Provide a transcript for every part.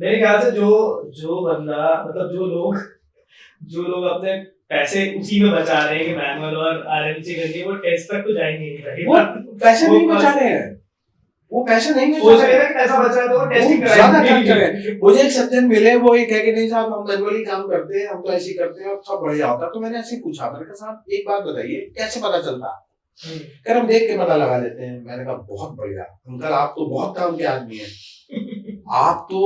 मेरे ख्याल से जो जो बंदा मतलब जो लोग अपने पैसे उसी में बचा रहे हैं कि मैनुअल और आरएमसी करके वो टेस्ट तक तो जाएंगे नहीं। वो पैसे नहीं बचा रहे हैं, वो पैसे नहीं सोच रहे हैं कि पैसा बचा है तो वो टेस्टिंग ज्यादा खर्च करें। मुझे एक सज्जन मिले, वो ये कह के नहीं साहब हम मैनुअली काम करते हैं, हम तो ऐसे ही करते हैं और सब बढ़िया होता है। तो मैंने ऐसे पूछा, मैंने कहा साहब एक बात बताइए कैसे पता चलता? कह हम देख के पता लगा लेते हैं। मैंने कहा बहुत बढ़िया अंकल, आप तो बहुत काम के आदमी हैं। आप तो,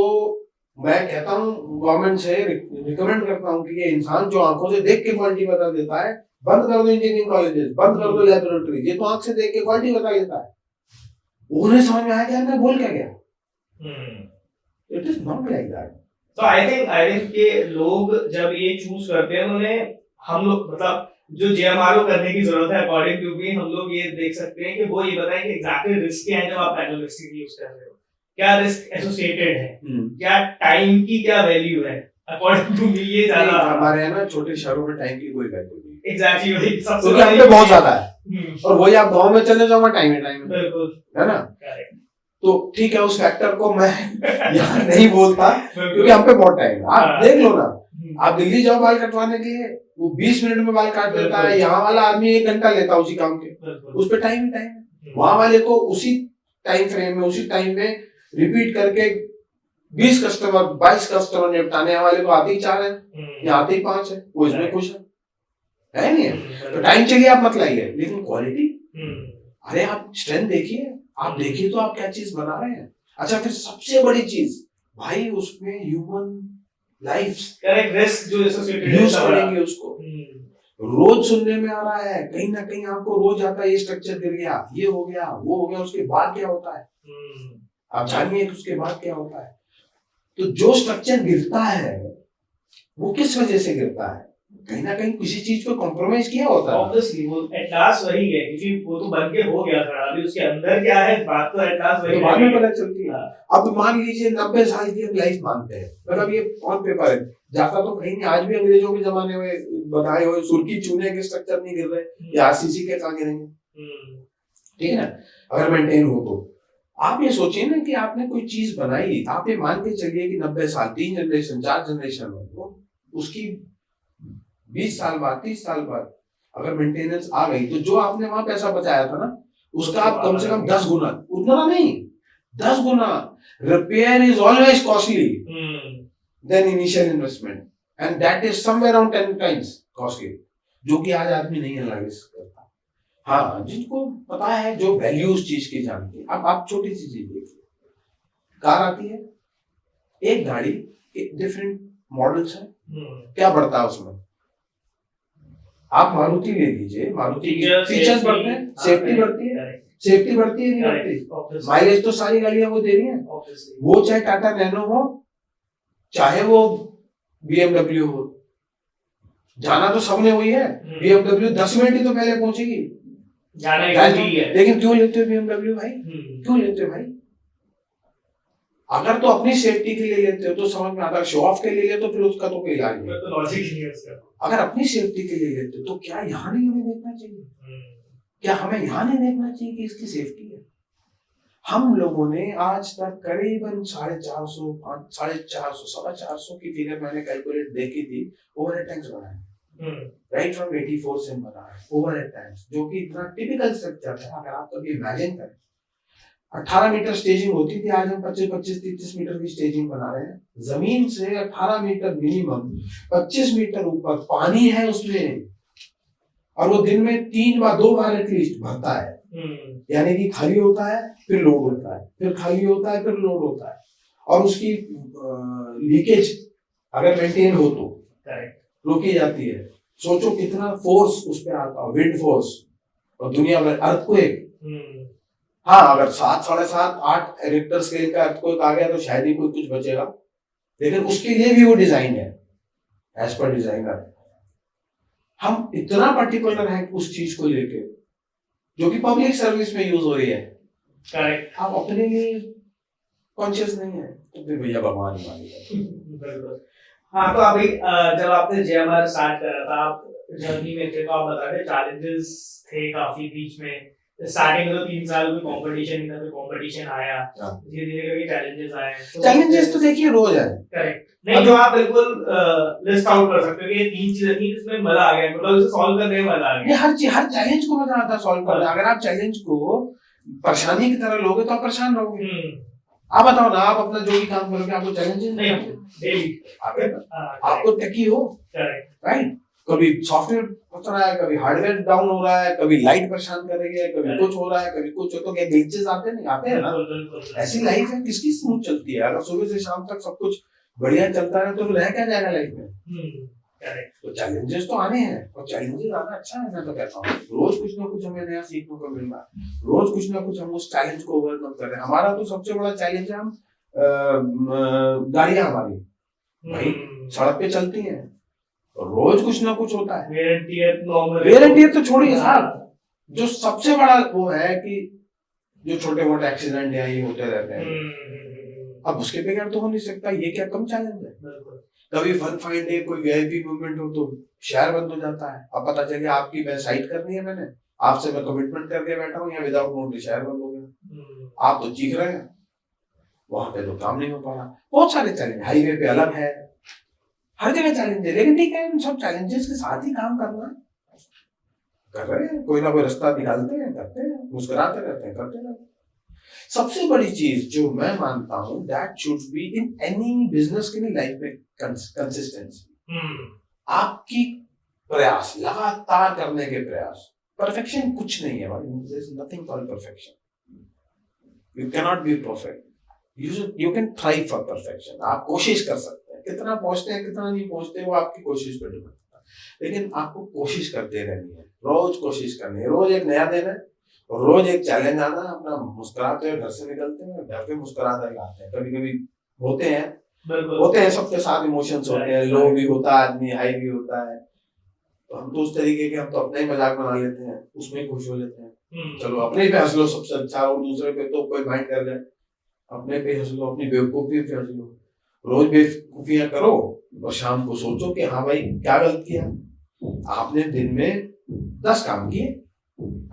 मैं कहता हूँ गवर्नमेंट से रिकमेंड करता हूँ कि ये इंसान जो आंखों से देख के क्वालिटी बता देता है, बंद कर दो इंजीनियरिंग कॉलेजेस, बंद कर दो लैबोरेटरी, ये तो आंख से देख के क्वालिटी बता देता है। उन्हें समझ में आया कि मैं बोल क्या गया। It is not like that. तो आई थिंक कि लोग जब ये चूज करते हैं उन्हें, हम लोग मतलब जो जेएमआरओ करने की जरूरत है अकॉर्डिंग टू मी, हम लोग ये देख सकते हैं कि वो ये बताएं कि एग्जैक्टली रिस्क क्या है जब आप एनालिस्टिक यूज कर रहे हो, क्या रिस्क एसोसिएटेड है, क्या टाइम की क्या वैल्यू है। अकॉर्डिंग टू मी ये ज्यादा हमारे यहाँ ना छोटे शहरों में टाइम की कोई वैल्यू नहीं। एग्जैक्टली वही सबसे क्योंकि हम पे बहुत ज्यादा है। और वही आप गांव में चले जाओ, टाइम है बिल्कुल, है ना। तो ठीक है, उस फैक्टर को मैं यहाँ नहीं बोलता क्योंकि हम पे बहुत टाइम है। आप देख लो ना, आप दिल्ली जाओ बाल कटवाने के लिए, वो 20 मिनट में बाल काट देता है। यहाँ वाला आदमी 1 घंटा लेता है उसी काम के, उस पर टाइम है। वहां वाले को उसी टाइम फ्रेम में, उसी टाइम में रिपीट करके 20 कस्टमर 22 कस्टमर निपटाने वाले को आते ही 4 है या आते ही 5 है, वो इसमें खुश है नहीं है। तो टाइम चलिए आप मत लाइए, लेकिन क्वालिटी, अरे आप स्ट्रेंथ देखिए, आप देखिए तो आप क्या चीज बना रहे हैं। अच्छा, फिर सबसे बड़ी चीज भाई उसमें ह्यूमन लाइफ, करेक्ट, रिस्क जो एसोसिएटेड यूज करेंगे उसको। रोज सुनने में आ रहा है, कहीं ना कहीं आपको रोज आता है ये स्ट्रक्चर गिर गया, ये हो गया, वो हो गया, उसके बाद क्या होता है आप जानिए कि उसके बाद क्या होता है। तो जो स्ट्रक्चर गिरता है वो किस वजह से गिरता है? कहीं ना कहीं किसी चीज को कॉम्प्रोमाइज किया होता है। ऑब्वियसली वो एट लास्ट वही है, क्योंकि वो तो बन के हो गया था, अभी उसके अंदर क्या है बात तो एट लास्ट वही बाद में पता चलती है। अब मान लीजिए 90 साल की हम लाइफ मानते हैं, मतलब ये ऑन पेपर है, जाता तो कहीं नहीं। आज भी अंग्रेजों के जमाने में बनाए हुए सुर्खी चूने के स्ट्रक्चर नहीं गिर रहे, या आरसीसी के कहाँ गिरेंगे? ठीक है ना, अगर मेंटेन हो तो। आप ये सोचिए ना कि आपने कोई चीज बनाई, आप ये मान के चलिए कि 90 साल, 3 जनरेशन 4 जनरेशन हो, उसकी 20 साल बाद 30 साल बाद अगर मेंटेनेंस आ गई, तो जो आपने वहां पैसा बचाया था ना, उसका आप कम से कम 10 गुना, उतना नहीं 10 गुना। Repair is always costly than initial investment, and that is somewhere around 10 times costly, जो कि आज आदमी नहीं एनालाइज करता। हाँ, जिनको पता है, जो वैल्यू उस चीज की जानती है। अब आप छोटी सी चीज देखिए, कार आती है, एक गाड़ी, डिफरेंट मॉडल्स है, क्या बढ़ता है उसमें? आप मारुति ले लीजिए, मारुति फीचर्स बढ़ते हैं, सेफ्टी बढ़ती है, सेफ्टी बढ़ती है नहीं बढ़ती? माइलेज तो सारी गाड़ियां वो दे रही हैं, वो चाहे टाटा नैनो हो, चाहे वो BMW हो, जाना तो सबने वही है। BMW 10 मिनट ही तो पहले पहुंचेगी, लेकिन क्यों लेते हो BMW भाई? क्यों लेते हो भाई? अगर तो अपनी सेफ्टी के लिए लेते हो तो समझ में आता है, शो ऑफ के लिए लेते हो तो फिर उसका तो कोई इलाज नहीं, तो लॉजिक नहीं है उसका। अगर अपनी सेफ्टी के लिए लेते हो तो क्या यहाँ नहीं हमें देखना चाहिए? क्या हमें यहाँ नहीं देखना चाहिए कि इसकी सेफ्टी है? हम लोगों ने आज तक करीबन 450, 450, 450 की फिगर मैंने कैलकुलेट देखी थी, ओवरहेड टैंक्स बनाए, राइट फ्रॉम 84 से बनाए ओवरहेड टैंक्स, जो कि इतना टिपिकल स्ट्रक्चर है। अगर आप कभी इमेजिन करें, 18 मीटर स्टेजिंग होती थी, आज हम 25-30 मीटर की स्टेजिंग बना रहे हैं। जमीन से 18 मीटर मिनिमम, 25 मीटर ऊपर पानी है उसमें, और वो दिन में 2 बार एटलीस्ट भरता है। यानी कि खाली होता है फिर लोड होता है, फिर खाली होता है फिर लोड होता है, और उसकी लीकेज अगर मेंटेन हो तो रोकी जाती है। सोचो कितना फोर्स उस पर आता है, विंड फोर्स, और दुनिया भर अर्थक्वेक। हाँ, अगर 7, 7.5, 8 रिक्टर स्केल का अर्थक्वेक आ गया तो शायद ही कोई कुछ बचेगा, लेकिन उसके लिए भी वो डिजाइन है एज पर डिजाइनर। हम इतना पर्टिकुलर हैं उस चीज को लेके जो कि पब्लिक सर्विस में यूज हो रही है। करेक्ट। आप अपने लिए कॉन्शियस नहीं है तो फिर भैया भगवान ही मानेगा। हाँ, तो अभी जब आपने जेएमआर स्टार्ट करा था, आप जर्नी में थे, तो आप बता रहे चैलेंजेस थे काफी बीच में, स्टार्टिंग में तो 3 साल कोई कंपटीशन नहीं था, फिर कंपटीशन आया, हाँ। धीरे धीरे करके चैलेंजेस आए। चैलेंजेस तो देखिए रोज है। करेक्ट, नहीं जो आप बिल्कुल लिस्ट आउट कर सकते हो कि ये 3 चीजें थी जिसमें मजा आ गया, मतलब उसे सॉल्व करने में मजा आ गया। हर चैलेंज को मजा आता है सॉल्व करना। अगर आप चैलेंज को परेशानी की तरह लोगे तो आप परेशान रहोगे। आप बताओ ना, आप अपना जो भी काम करोगे आपको चैलेंजेस नहीं आते डेली आपको टेकी हो, राइट? कभी सॉफ्टवेयर फंस रहा है, कभी हार्डवेयर डाउन हो रहा है, कभी लाइट परेशान कर रही है, कभी कुछ हो रहा है, कभी कुछ हो, तो क्या ग्लिचेस आते नहीं आते हैं ना? ऐसी लाइफ है, किसकी स्मूथ चलती है? अगर सुबह से शाम तक सब कुछ बढ़िया चलता है तो रह क्या जाएगा लाइफ में? तो चैलेंजेस तो आने हैं, और चैलेंजेस आना अच्छा है। मैं तो कहता हूँ रोज कुछ ना कुछ हमें नया सीखने को मिल रहा है, रोज कुछ ना कुछ हम उस चैलेंज को ओवरकम कर रहे हैं। हमारा तो सबसे बड़ा चैलेंज है, हम गाड़ियां हमारी भाई सड़क पे चलती हैं, रोज कुछ ना कुछ होता है। वेयर एंड टियर तो छोड़िए साहब, जो सबसे बड़ा वो है कि जो छोटे मोटे एक्सीडेंट या ये होते रहते हैं, अब उसके बगैर तो हो नहीं सकता। ये क्या कम चैलेंज है? कभी वन फाइन डे कोई वीआईपी मूवमेंट हो तो शहर बंद हो जाता है। अब पता चलिए आपकी मैं साइट करनी है, मैंने आपसे मैं कमिटमेंट करके बैठा हूँ, या विदाउट नोटिस शहर बंद हो गया, आप तो चीख रहे हैं, वहां पे तो काम नहीं हो पा रहा। बहुत सारे चैलेंज, हाईवे पे अलग है, हर जगह चैलेंज है। लेकिन ठीक है, इन सब चैलेंजेस के साथ ही काम करना कर रहे हैं, कोई ना कोई रास्ता निकालते हैं, करते हैं, मुस्कुराते रहते हैं, करते रहते हैं। सबसे बड़ी चीज जो मैं मानता हूँ, that should be in any business की लाइफ में कंसिस्टेंसी। आपकी प्रयास, लगातार करने के प्रयास। परफेक्शन कुछ नहीं है भाई, there is nothing called perfection. You can not be perfect, you can thrive for perfection. आप कोशिश कर सकते हैं, कितना पहुंचते हैं कितना नहीं पहुंचते वो आपकी कोशिश पर डिपेंड करता है, लेकिन आपको कोशिश करते रहनी है, रोज कोशिश करनी है। रोज एक नया दिन है, रोज एक चैलेंज आना, अपना मुस्कुराते हुए घर से निकलते हैं, घर पे मुस्कुराते ही आते हैं। कभी कभी होते हैं सबके साथ इमोशंस होते हैं, लो भी होता है आदमी, हाई भी होता है, तो हम तो उस तरीके के, हम तो अपना ही मजाक बना लेते हैं, उसमें ही खुश हो लेते हैं। चलो अपने पे हंस लो सबसे अच्छा, और दूसरे पे तो कोई माइंड कर जाए, अपने पे हंस लो, अपनी बेवकूफी पे हंस लो। रोज बेवकूफियां करो और शाम को सोचो कि हाँ भाई क्या गलत किया। आपने दिन में 10 काम किए,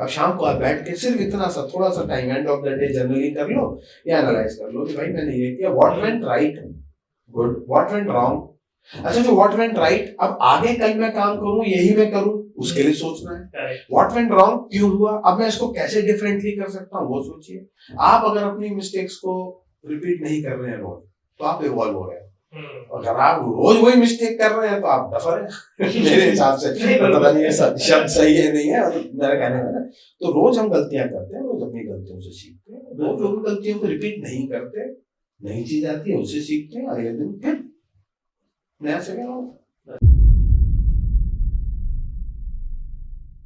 अब शाम को आप बैठ के सिर्फ इतना सा थोड़ा सा time end of the day generally कर लो, या एनालाइज कर लो कि भाई मैंने ये किया, what went right, good, what went wrong. अच्छा, जो व्हाट वेंट राइट, अब आगे कल मैं काम करूं यही मैं करूं, उसके लिए सोचना है। व्हाट वेंट रॉन्ग क्यों हुआ, अब मैं इसको कैसे डिफरेंटली कर सकता हूं, वो सोचिए। आप अगर अपनी मिस्टेक्स को रिपीट नहीं कर रहे हैं रोज, तो आप इवॉल्व हो रहे हैं। अगर आप रोज वही मिस्टेक कर रहे हैं तो आप डफर हैं मेरे हिसाब से। पता नहीं है शब्द सही है नहीं है, मेरा कहने का ना। तो रोज हम गलतियां करते हैं, रोज अपनी गलतियों से सीखते हैं, रोज उन गलतियों को रिपीट नहीं करते, नई चीज आती है उससे सीखते हैं, अगले दिन फिर नया सेकंड